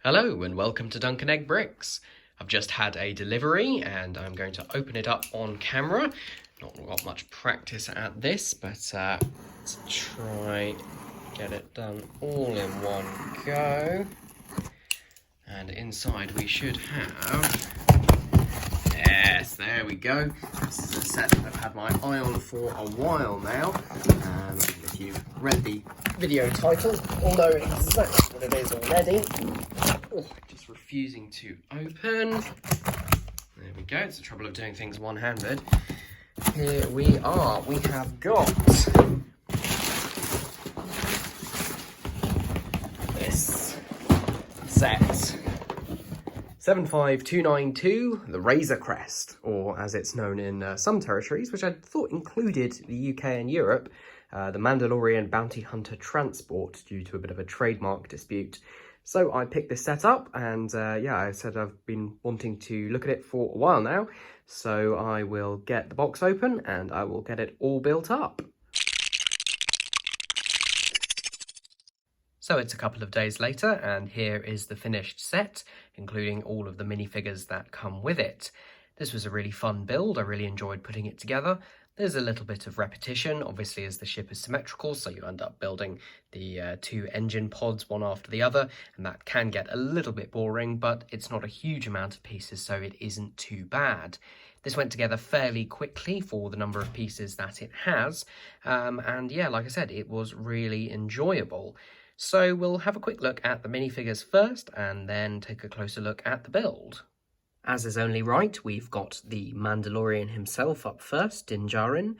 Hello and welcome to Duncan Egg Bricks. I've just had a delivery and I'm going to open it up on camera. Not got much practice at this, but let's try get it done all in one go. And inside we should have, yes, there we go. This is a set that I've had my eye on for a while now. If you've read the video titles, you'll know exactly what it is already. Oh, just refusing to open. There we go. It's the trouble of doing things one-handed. Here we are. We have got this set. 75292, the Razor Crest, or as it's known in some territories, which I thought included the UK and Europe, the Mandalorian Bounty Hunter Transport, due to a bit of a trademark dispute. So I picked this set up, and yeah, I said I've been wanting to look at it for a while now, so I will get the box open and I will get it all built up. So it's a couple of days later, and here is the finished set, including all of the minifigures that come with it. This was a really fun build. I really enjoyed putting it together. There's a little bit of repetition, obviously, as the ship is symmetrical, so you end up building the two engine pods one after the other, and that can get a little bit boring, but it's not a huge amount of pieces, so it isn't too bad. This went together fairly quickly for the number of pieces that it has, and yeah, like I said, it was really enjoyable. So we'll have a quick look at the minifigures first, and then take a closer look at the build. As is only right, we've got the Mandalorian himself up first, Din Djarin.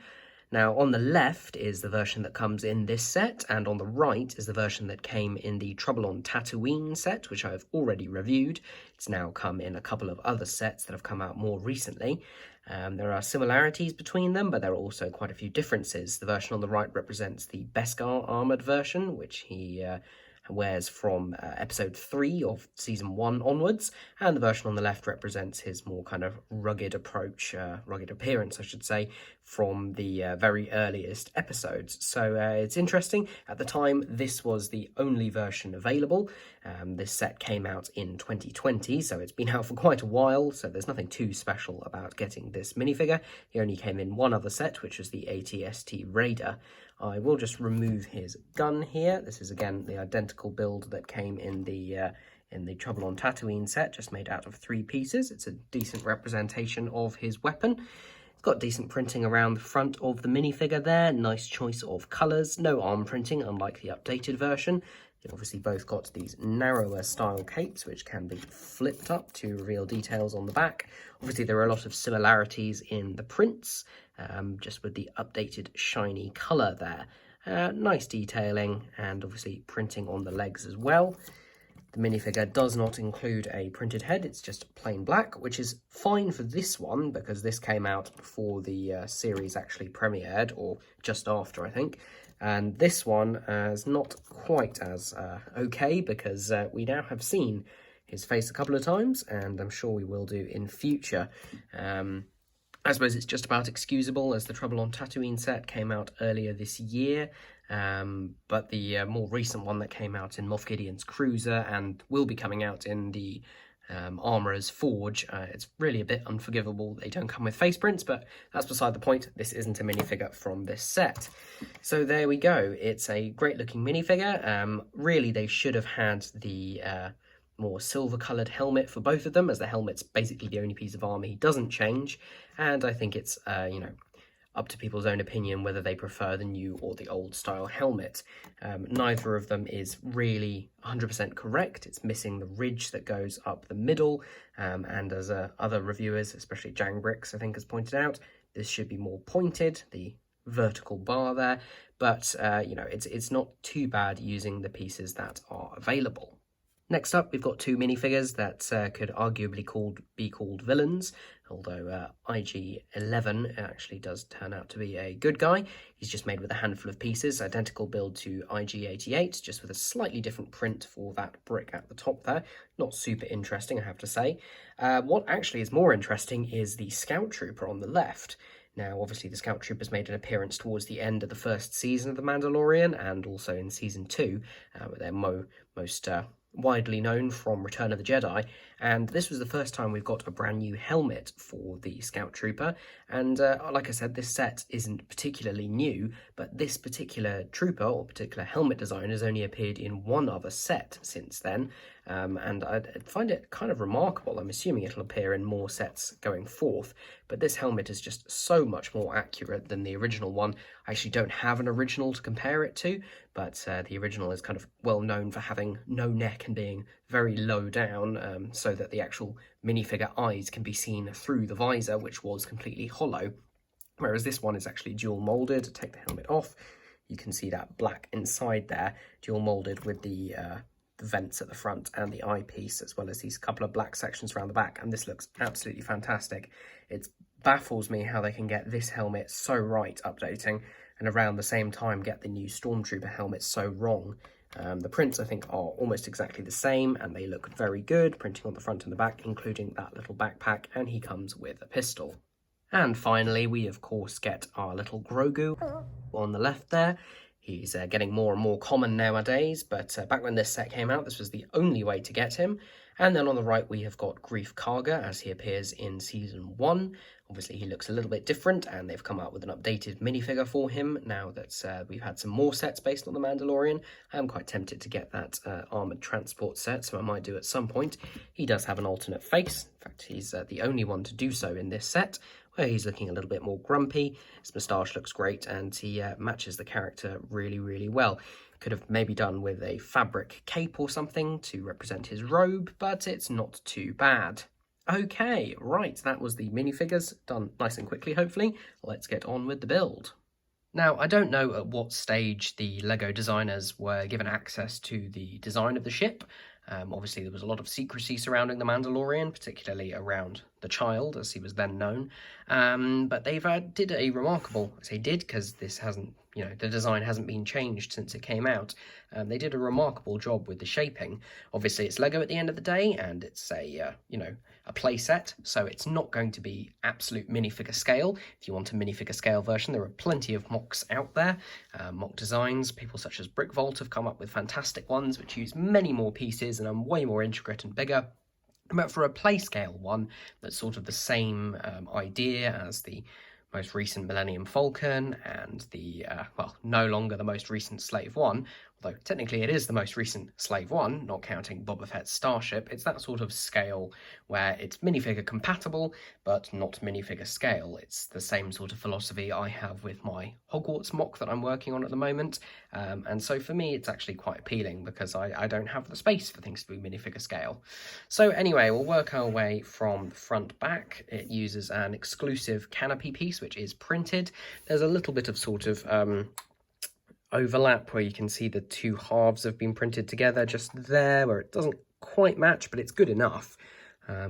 Now, on the left is the version that comes in this set, and on the right is the version that came in the Trouble on Tatooine set, which I've already reviewed. It's now come in a couple of other sets that have come out more recently. There are similarities between them, but there are also quite a few differences. The version on the right represents the Beskar armoured version, which he wears from episode 3 of season 1 onwards, and the version on the left represents his more kind of rugged approach, rugged appearance I should say, from the very earliest episodes. So it's interesting. At the time, this was the only version available. This set came out in 2020, so it's been out for quite a while, so there's nothing too special about getting this minifigure. He only came in one other set, which was the AT-ST Raider. I will just remove his gun here. This is again the identical build that came in the Trouble on Tatooine set, just made out of 3 pieces. It's a decent representation of his weapon. It's got decent printing around the front of the minifigure there. Nice choice of colours. No arm printing, unlike the updated version. They've obviously both got these narrower style capes, which can be flipped up to reveal details on the back. Obviously, there are a lot of similarities in the prints, just with the updated shiny colour there. Nice detailing, and obviously printing on the legs as well. The minifigure does not include a printed head, it's just plain black, which is fine for this one, because this came out before the series actually premiered, or just after, I think. And this one is not quite as okay, because we now have seen his face a couple of times, and I'm sure we will do in future. I suppose it's just about excusable, as the Trouble on Tatooine set came out earlier this year, but the more recent one that came out in Moff Gideon's Cruiser and will be coming out in the Armourer's Forge, it's really a bit unforgivable they don't come with face prints, but that's beside the point. This isn't a minifigure from this set. So there we go. It's a great looking minifigure. Really, they should have had the more silver coloured helmet for both of them, as the helmet's basically the only piece of armour he doesn't change, and I think it's you know, up to people's own opinion whether they prefer the new or the old style helmet. Neither of them is really 100% correct. It's missing the ridge that goes up the middle, and as other reviewers, especially Jangbricks, I think has pointed out, this should be more pointed, the vertical bar there, but you know, it's not too bad using the pieces that are available. Next up, we've got 2 minifigures that could arguably be called villains, although IG-11 actually does turn out to be a good guy. He's just made with a handful of pieces, identical build to IG-88, just with a slightly different print for that brick at the top there. Not super interesting, I have to say. What actually is more interesting is the Scout Trooper on the left. Now, obviously, the Scout Troopers made an appearance towards the end of the first season of The Mandalorian, and also in Season 2, with their most widely known from Return of the Jedi, and this was the first time we've got a brand new helmet for the Scout Trooper. And like I said, this set isn't particularly new, but this particular trooper or particular helmet design has only appeared in one other set since then, and I find it kind of remarkable. I'm assuming it'll appear in more sets going forth, but this helmet is just so much more accurate than the original one. I actually don't have an original to compare it to, but the original is kind of well known for having no neck and being very low down, so that the actual minifigure eyes can be seen through the visor, which was completely hollow, whereas this one is actually dual molded. Take the helmet off, you can see that black inside there, dual molded with the vents at the front and the eyepiece, as well as these couple of black sections around the back, and this looks absolutely fantastic. It baffles me how they can get this helmet so right updating, and around the same time get the new Stormtrooper helmet so wrong. The prints, I think, are almost exactly the same, and they look very good, printing on the front and the back, including that little backpack, and he comes with a pistol. And finally, we of course get our little Grogu on the left there. He's getting more and more common nowadays, but back when this set came out, this was the only way to get him. And then on the right, we have got Grief Karga as he appears in Season 1. Obviously, he looks a little bit different, and they've come out with an updated minifigure for him now that we've had some more sets based on The Mandalorian. I am quite tempted to get that armoured transport set, so I might do at some point. He does have an alternate face. In fact, he's the only one to do so in this set, where he's looking a little bit more grumpy. His moustache looks great, and he matches the character really, really well. Could have maybe done with a fabric cape or something to represent his robe, but it's not too bad. Okay, right, that was the minifigures, done nice and quickly, hopefully. Let's get on with the build. Now, I don't know at what stage the LEGO designers were given access to the design of the ship. Obviously, there was a lot of secrecy surrounding the Mandalorian, particularly around the child, as he was then known. But they've did a remarkable, I say did because this hasn't, the design hasn't been changed since it came out. They did a remarkable job with the shaping. Obviously, it's LEGO at the end of the day, and it's a play set, so it's not going to be absolute minifigure scale. If you want a minifigure scale version, there are plenty of mocks out there, mock designs. People such as Brickvault have come up with fantastic ones which use many more pieces and are way more intricate and bigger. But for a play scale one that's sort of the same idea as the most recent Millennium Falcon and the, no longer the most recent Slave One, although technically it is the most recent Slave One, not counting Boba Fett's starship. It's that sort of scale where it's minifigure compatible, but not minifigure scale. It's the same sort of philosophy I have with my Hogwarts mock that I'm working on at the moment, and so for me it's actually quite appealing because I don't have the space for things to be minifigure scale. So anyway, we'll work our way from the front back. It uses an exclusive Canopy piece which is printed. There's a little bit of sort of overlap where you can see the two halves have been printed together just there, where it doesn't quite match, but it's good enough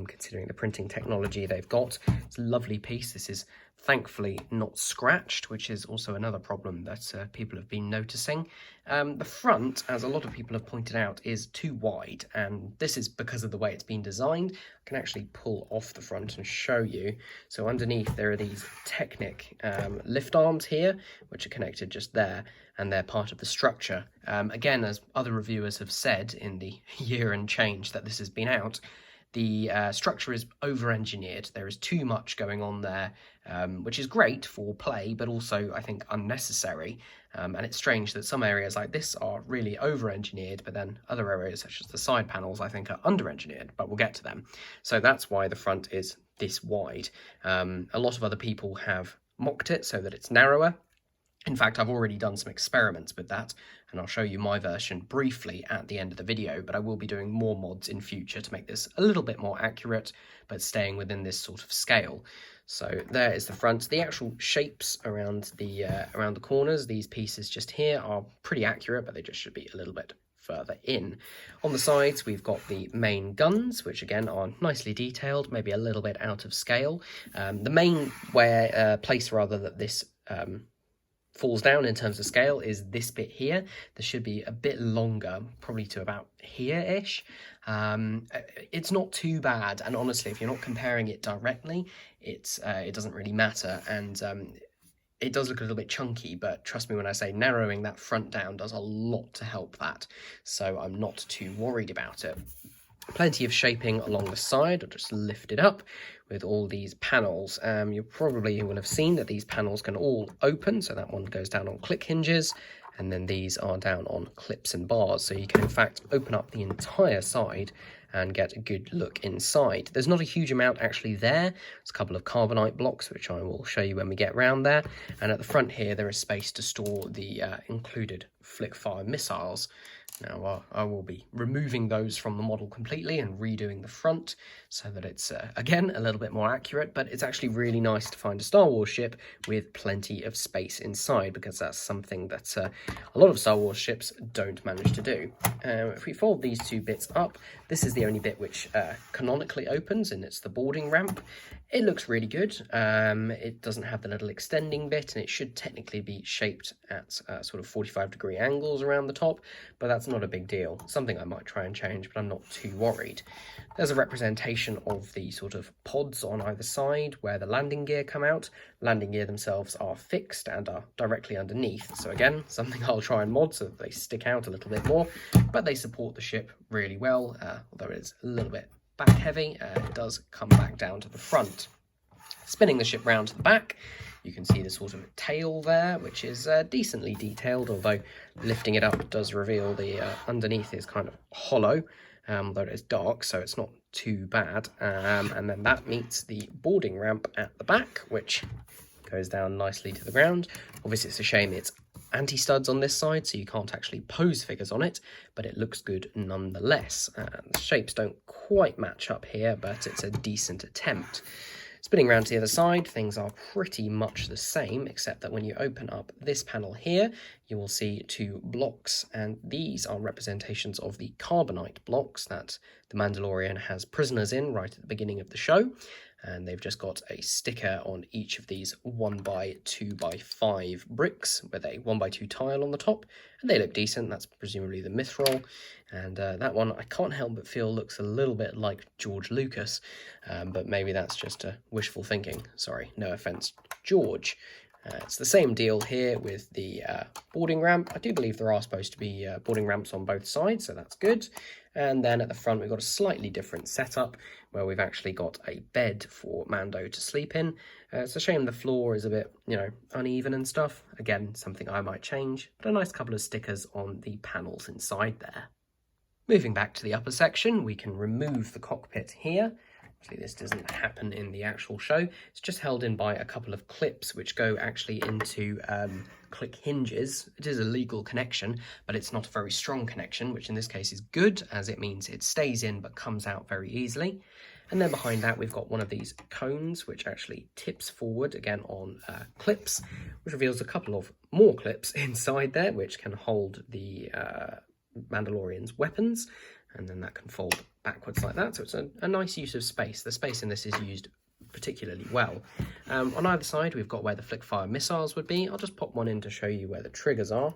considering the printing technology they've got. It's a lovely piece. This is thankfully not scratched, which is also another problem that people have been noticing. The front, as a lot of people have pointed out, is too wide, and this is because of the way it's been designed. I can actually pull off the front and show you. So underneath there are these Technic lift arms here, which are connected just there, and they're part of the structure. Again, as other reviewers have said in the year and change that this has been out, the structure is over-engineered. There is too much going on there, which is great for play, but also, I think, unnecessary. And it's strange that some areas like this are really over-engineered, but then other areas, such as the side panels, I think are under-engineered, but we'll get to them. So that's why the front is this wide. A lot of other people have mocked it so that it's narrower. In fact, I've already done some experiments with that, and I'll show you my version briefly at the end of the video, but I will be doing more mods in future to make this a little bit more accurate, but staying within this sort of scale. So there is the front. The actual shapes around the corners, these pieces just here, are pretty accurate, but they just should be a little bit further in. On the sides, we've got the main guns, which again are nicely detailed, maybe a little bit out of scale. The main place that this falls down in terms of scale is this bit here. This should be a bit longer, probably to about here-ish. It's not too bad, and honestly, if you're not comparing it directly, it doesn't really matter. And it does look a little bit chunky, but trust me when I say narrowing that front down does a lot to help that. So I'm not too worried about it. Plenty of shaping along the side. I'll just lift it up with all these panels. You probably will have seen that these panels can all open. So that one goes down on click hinges, and then these are down on clips and bars. So you can in fact open up the entire side and get a good look inside. There's not a huge amount actually there. There's a couple of carbonite blocks, which I will show you when we get round there. And at the front here, there is space to store the included flick-fire missiles. Now, I will be removing those from the model completely and redoing the front so that it's, again, a little bit more accurate, but it's actually really nice to find a Star Wars ship with plenty of space inside, because that's something that a lot of Star Wars ships don't manage to do. If we fold these two bits up, this is the only bit which canonically opens, and it's the boarding ramp. It looks really good. It doesn't have the little extending bit, and it should technically be shaped at sort of 45-degree angles around the top, but that's not a big deal. Something I might try and change, but I'm not too worried. There's a representation of the sort of pods on either side where the landing gear come out. Landing gear themselves are fixed and are directly underneath. So again, something I'll try and mod so that they stick out a little bit more, but they support the ship really well, although it's a little bit back heavy. It does come back down to the front. Spinning the ship round to the back, you can see the sort of tail there, which is decently detailed, although lifting it up does reveal the underneath is kind of hollow, though it is dark, so it's not too bad. And then that meets the boarding ramp at the back, which goes down nicely to the ground. Obviously, it's a shame it's anti-studs on this side, so you can't actually pose figures on it, but it looks good nonetheless. The shapes don't quite match up here, but it's a decent attempt. Spinning around to the other side, things are pretty much the same, except that when you open up this panel here, you will see two blocks, and these are representations of the carbonite blocks that the Mandalorian has prisoners in right at the beginning of the show. And they've just got a sticker on each of these 1x2x5 bricks with a 1x2 tile on the top, and they look decent. That's presumably the mithril, and that one I can't help but feel looks a little bit like George Lucas, but maybe that's just wishful thinking. Sorry, no offense, George. It's the same deal here with the boarding ramp. I do believe there are supposed to be boarding ramps on both sides, so that's good. And then at the front, we've got a slightly different setup where we've actually got a bed for Mando to sleep in. It's a shame the floor is a bit, uneven and stuff. Again, something I might change, but a nice couple of stickers on the panels inside there. Moving back to the upper section, we can remove the cockpit here. Actually, this doesn't happen in the actual show. It's just held in by a couple of clips which go actually into click hinges. It is a legal connection, but it's not a very strong connection, which in this case is good, as it means it stays in but comes out very easily. And then behind that, we've got one of these cones which actually tips forward again on clips, which reveals a couple of more clips inside there which can hold the Mandalorian's weapons, and then that can fold backwards like that. So it's a nice use of space. The space in this is used particularly well. On either side, we've got where the flick-fire missiles would be. I'll just pop one in to show you where the triggers are.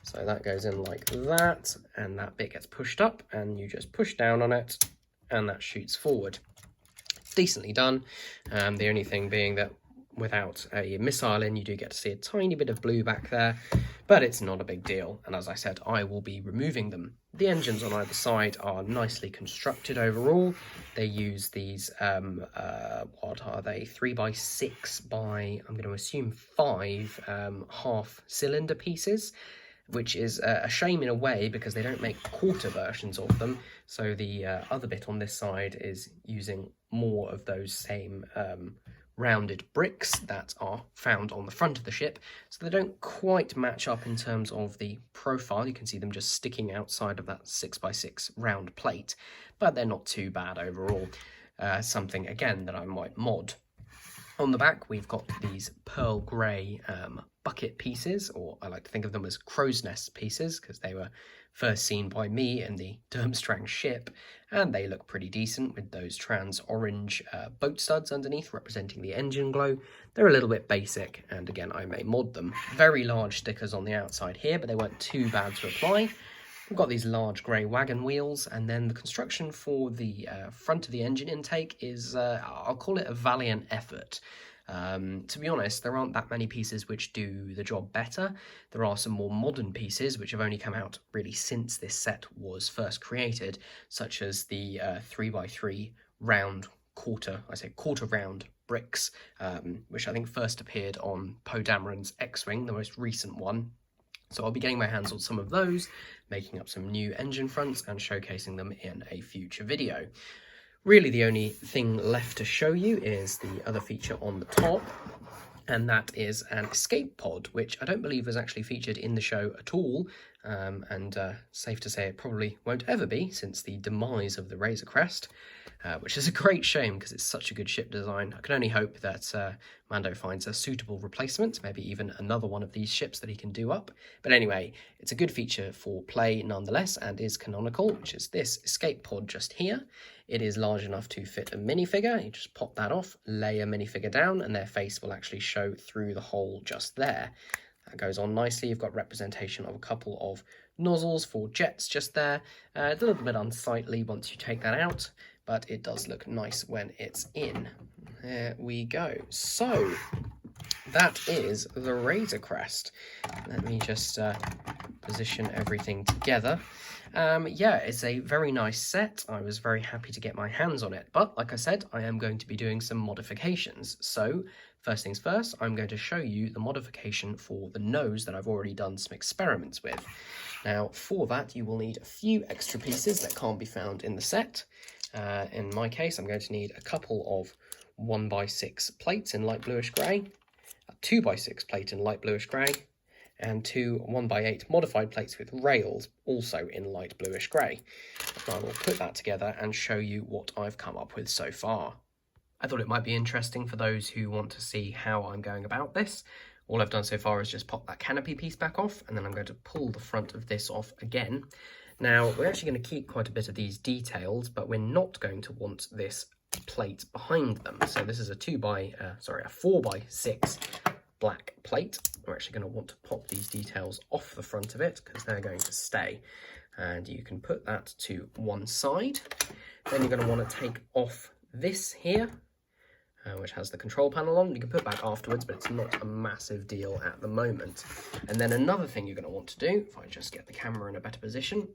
So that goes in like that, and that bit gets pushed up, and you just push down on it, and that shoots forward. Decently done. The only thing being that without a missile in, you do get to see a tiny bit of blue back there, but it's not a big deal. And as I said, I will be removing them. The engines on either side are nicely constructed overall. They use these, what are they, 3x6 by, I'm going to assume 5 half-cylinder pieces, which is a shame in a way because they don't make quarter versions of them. So the other bit on this side is using more of those same rounded bricks that are found on the front of the ship, so they don't quite match up in terms of the profile. You can see them just sticking outside of that 6x6 round plate, but they're not too bad overall. Something again that I might mod. On the back, we've got these pearl grey bucket pieces, or I like to think of them as crow's nest pieces, because they were first seen by me in the Durmstrang ship, and they look pretty decent with those trans orange boat studs underneath representing the engine glow. They're a little bit basic, and again, I may mod them. Very large stickers on the outside here, but they weren't too bad to apply. We've got these large grey wagon wheels, and then the construction for the front of the engine intake is, I'll call it a valiant effort. To be honest, there aren't that many pieces which do the job better. There are some more modern pieces which have only come out really since this set was first created, such as the 3x3 round quarter round bricks, which I think first appeared on Poe Dameron's X-Wing, the most recent one. So I'll be getting my hands on some of those, making up some new engine fronts and showcasing them in a future video. Really the only thing left to show you is the other feature on the top, and that is an escape pod, which I don't believe was actually featured in the show at all, and safe to say it probably won't ever be since the demise of the Razor Crest, which is a great shame because it's such a good ship design. I can only hope that Mando finds a suitable replacement, maybe even another one of these ships that he can do up. But anyway, it's a good feature for play nonetheless and is canonical, which is this escape pod just here. It is large enough to fit a minifigure. You just pop that off, lay a minifigure down, and their face will actually show through the hole just there. That goes on nicely. You've got representation of a couple of nozzles for jets just there. It's a little bit unsightly once you take that out, but it does look nice when it's in. There we go. So that is the Razor Crest. Let me just position everything together. Yeah, it's a very nice set. I was very happy to get my hands on it, but like I said, I am going to be doing some modifications. So first things first, I'm going to show you the modification for the nose that I've already done some experiments with. Now for that, you will need a few extra pieces that can't be found in the set. In my case, I'm going to need a couple of 1x6 plates in light bluish grey, a 2x6 plate in light bluish grey, and two 1x8 modified plates with rails, also in light bluish grey. I will put that together and show you what I've come up with so far. I thought it might be interesting for those who want to see how I'm going about this. All I've done so far is just pop that canopy piece back off, and then I'm going to pull the front of this off again. Now, we're actually going to keep quite a bit of these details, but we're not going to want this plate behind them. So this is a 4x6 black plate. We're actually going to want to pop these details off the front of it because they're going to stay. And you can put that to one side. Then you're going to want to take off this here, which has the control panel on. You can put back afterwards, but it's not a massive deal at the moment. And then another thing you're going to want to do, if I just get the camera in a better position,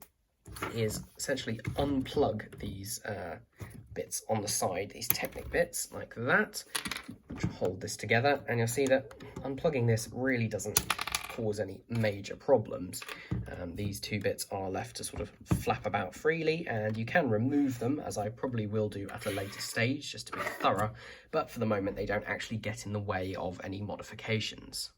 is essentially unplug these bits on the side, these Technic bits, like that, which hold this together. And you'll see that unplugging this really doesn't cause any major problems. These two bits are left to sort of flap about freely, and you can remove them, as I probably will do at a later stage, just to be thorough, but for the moment they don't actually get in the way of any modifications.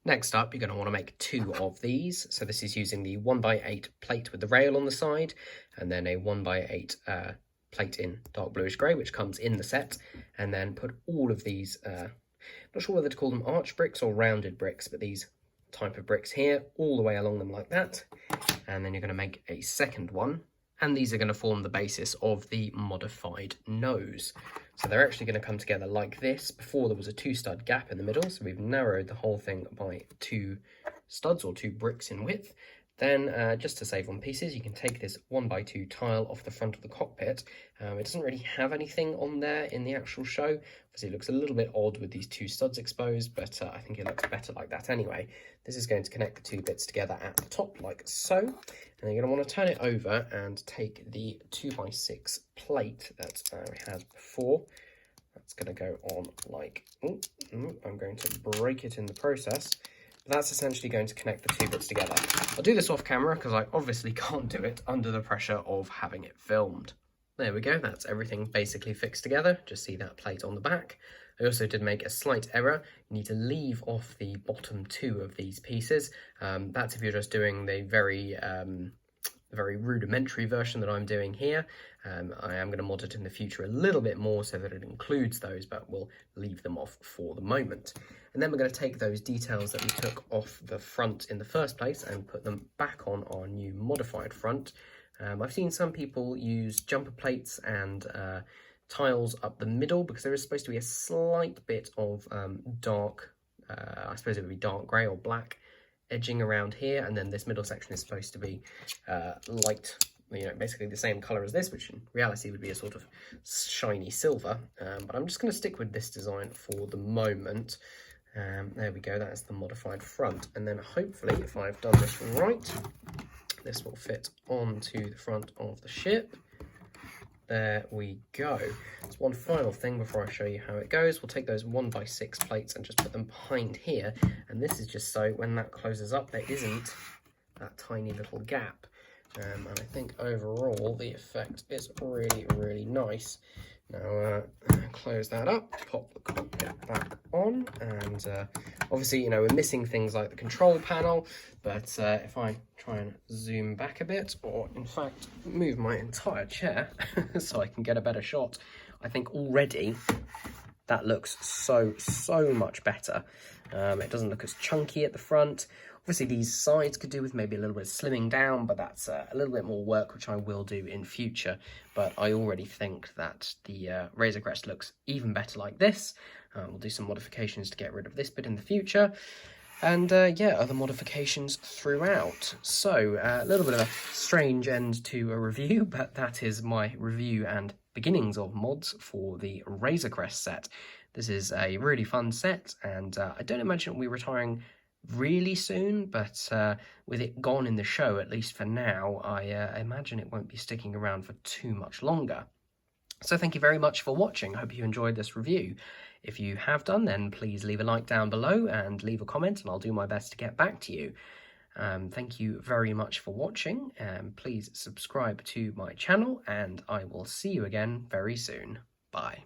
Next up, you're going to want to make two of these. So this is using the 1x8 plate with the rail on the side, and then a 1x8 plate in dark bluish grey, which comes in the set, and then put all of these, not sure whether to call them arch bricks or rounded bricks, but these type of bricks here, all the way along them like that. And then you're going to make a second one, and these are going to form the basis of the modified nose. So they're actually going to come together like this. Before there was a 2-stud gap in the middle, so we've narrowed the whole thing by 2 studs or 2 bricks in width. Then, just to save on pieces, you can take this 1x2 tile off the front of the cockpit. It doesn't really have anything on there in the actual show. Obviously, it looks a little bit odd with these 2 studs exposed, but I think it looks better like that anyway. This is going to connect the 2 bits together at the top, like so. And then you're going to want to turn it over and take the 2x6 plate that we had before. That's going to go on like... I'm going to break it in the process. That's essentially going to connect the 2 bits together. I'll do this off camera because I obviously can't do it under the pressure of having it filmed. There we go, that's everything basically fixed together. Just see that plate on the back. I also did make a slight error. You need to leave off the bottom 2 of these pieces. That's if you're just doing the very rudimentary version that I'm doing here. I am going to mod it in the future a little bit more so that it includes those, but we'll leave them off for the moment. And then we're going to take those details that we took off the front in the first place and put them back on our new modified front. I've seen some people use jumper plates and tiles up the middle because there is supposed to be a slight bit of dark, I suppose it would be dark grey or black edging around here, and then this middle section is supposed to be light you know, basically the same colour as this, which in reality would be a sort of shiny silver. But I'm just going to stick with this design for the moment. There we go, that's the modified front. And then hopefully, if I've done this right, this will fit onto the front of the ship. There we go. There's one final thing before I show you how it goes. We'll take those 1x6 plates and just put them behind here. And this is just so when that closes up, there isn't that tiny little gap. And I think overall the effect is really, really nice. Now, close that up, pop the cockpit back on, and obviously, you know, we're missing things like the control panel, but if I try and zoom back a bit, or in fact, move my entire chair so I can get a better shot, I think already that looks so much better. It doesn't look as chunky at the front. Obviously, these sides could do with maybe a little bit of slimming down, but that's a little bit more work, which I will do in future. But I already think that the Razor Crest looks even better like this. We'll do some modifications to get rid of this bit in the future. And yeah, other modifications throughout. So a little bit of a strange end to a review, but that is my review and beginnings of mods for the Razor Crest set. This is a really fun set, and I don't imagine it'll be retiring really soon, but with it gone in the show, at least for now, I imagine it won't be sticking around for too much longer. So thank you very much for watching. I hope you enjoyed this review. If you have done, then please leave a like down below and leave a comment, and I'll do my best to get back to you. Thank you very much for watching, and please subscribe to my channel, and I will see you again very soon. Bye.